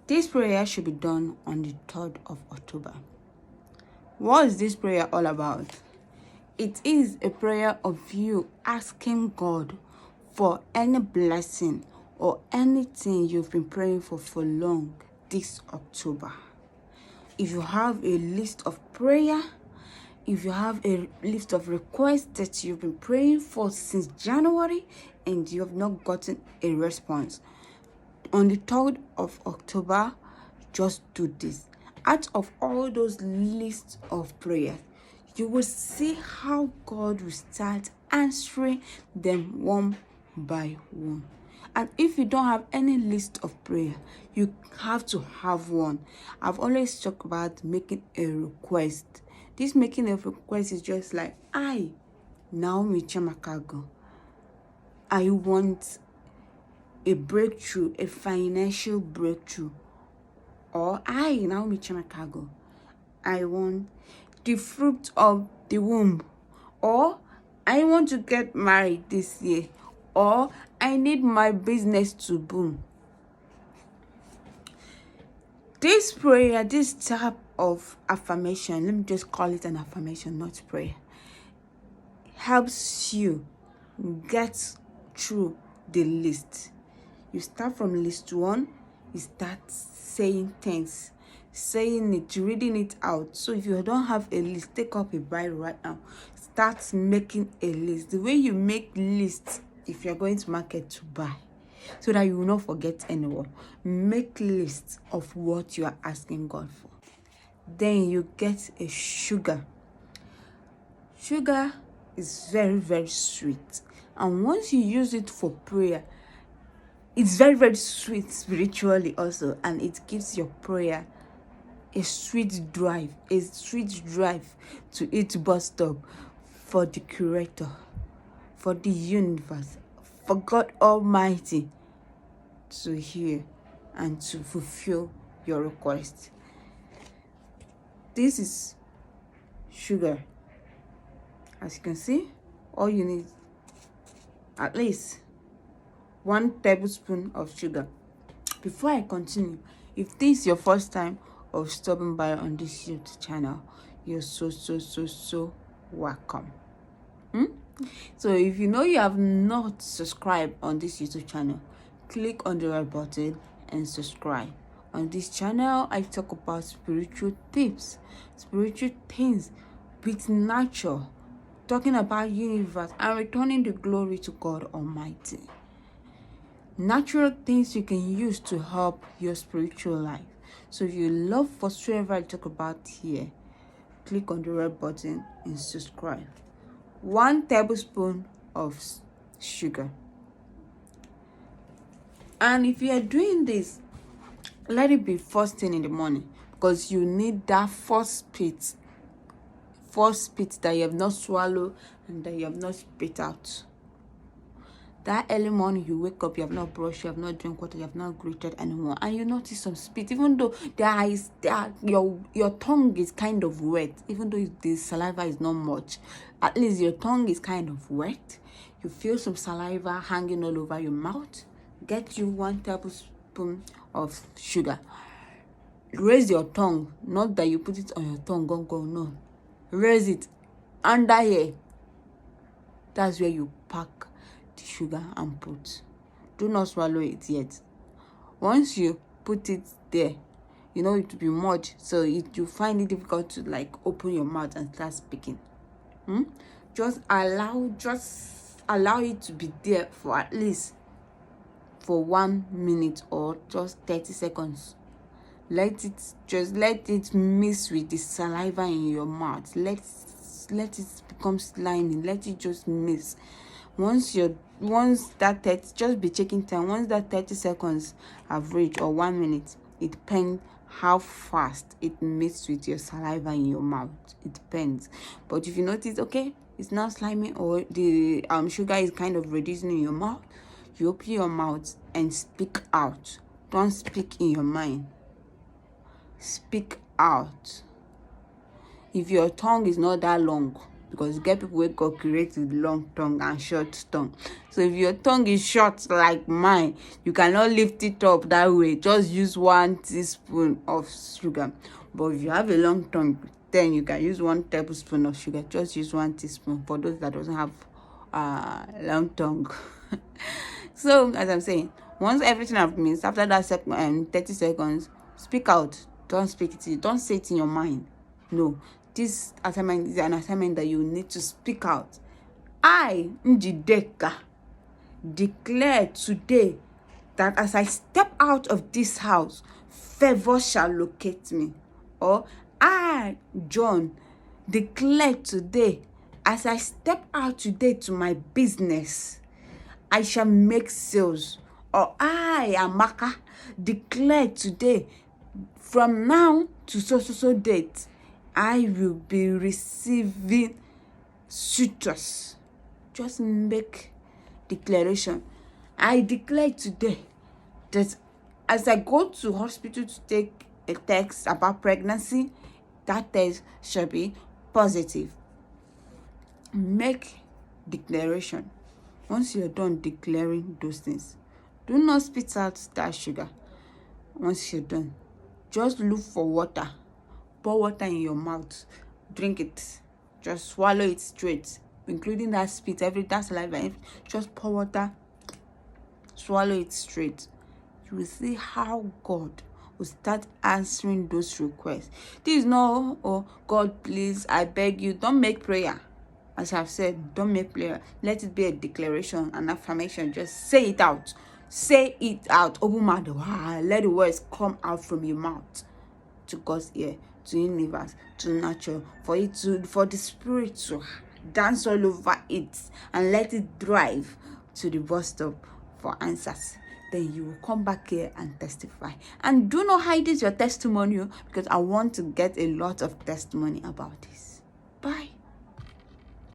This prayer should be done on the 3rd of October. What is this prayer all about? It is a prayer of you asking God for any blessing or anything you've been praying for long this October. If you have a list of prayer, if you have a list of requests that you've been praying for since January and you have not gotten a response, on the 3rd of October, just do this. Out of all those lists of prayers, you will see how God will start answering them one by one. And if you don't have any list of prayer, you have to have one. I've always talked about making a request. This making a request is just like, Naomi Chamakago, I want a breakthrough, a financial breakthrough. Or Naomi Chamakago, I want the fruit of the womb. Or I want to get married this year. Or I need my business to boom. This prayer, this type of affirmation, let me just call it an affirmation, not prayer, helps you get through the list. You start from list 1, you start saying things, saying it, reading it out. So if you don't have a list, take up a Bible right now. Start making a list. The way you make lists, if you're going to market to buy, so that you will not forget anyone. Make lists of what you are asking God for. Then you get a sugar. Sugar is very, very sweet. And once you use it for prayer, it's very, very sweet spiritually also. And it gives your prayer a sweet drive to its bus stop for the Creator, for the universe, for God Almighty to hear and to fulfill your request. This is sugar. As you can see, all you need at least 1 tablespoon of sugar. Before I continue, if this is your first time of stopping by on this YouTube channel, you're so welcome. So if you know you have not subscribed on this YouTube channel, click on the red button and subscribe. On this channel, I talk about spiritual tips, spiritual things with nature, talking about universe and returning the glory to God Almighty. Natural things you can use to help your spiritual life. So if you love whatsoever I talk about here, click on the red button and subscribe. 1 tablespoon of sugar. And if you are doing this, let it be first thing in the morning, because you need that first spit that you have not swallowed and that you have not spit out. That early morning you wake up, you have not brushed, you have not drunk water, you have not greeted anyone, and you notice some spit, even though your tongue is kind of wet, even though the saliva is not much, at least your tongue is kind of wet. You feel some saliva hanging all over your mouth. Get you 1 tablespoon of sugar. Raise your tongue, not that you put it on your tongue, go, no. Raise it under here. That's where you pack the sugar and put. Do not swallow it yet. Once you put it there, you know it will be much, so you find it difficult to like open your mouth and start speaking. Just allow it to be there for at least for 1 minute or just 30 seconds. Let it mix with the saliva in your mouth. Let it become slimy. Let it just mix. Once that 30, just be checking time. Once that 30 seconds have reached, or 1 minute, it depends how fast it mixes with your saliva in your mouth. It depends. But if you notice, okay, it's not slimy, or the sugar is kind of reducing in your mouth, you open your mouth and speak out. Don't speak in your mind. Speak out. If your tongue is not that long, because you get people wey God create with long tongue and short tongue. So if your tongue is short like mine, you cannot lift it up that way. Just use 1 teaspoon of sugar. But if you have a long tongue, then you can use 1 tablespoon of sugar. Just use 1 teaspoon for those that doesn't have long tongue. So as I'm saying, once everything I've missed, after that 30 seconds, speak out. Don't speak it. Don't say it in your mind. No, this assignment is an assignment that you need to speak out. I, Njideka, declare today that as I step out of this house, favor shall locate me. Or I, John, declare today, as I step out today to my business, I shall make sales. Or I, Amaka, declare today, from now to so date, I will be receiving suitors. Just make declaration. I declare today that as I go to hospital to take a test about pregnancy, that test shall be positive. Make declaration. Once you're done declaring those things, do not spit out that sugar. Once you're done, just look for water. Pour water in your mouth. Drink it. Just swallow it straight, including that spit, that saliva. Just pour water. Swallow it straight. You will see how God will start answering those requests. This is not, oh God, please, I beg you. Don't make prayer. As I've said, don't make prayer. Let it be a declaration, an affirmation. Just say it out. Say it out. Open mouth. Let the words come out from your mouth to God's ear, to universe, to nature, for the spirit to dance all over it and let it drive to the bus stop for answers. Then you will come back here and testify. And do not hide your testimony, because I want to get a lot of testimony about this. Bye.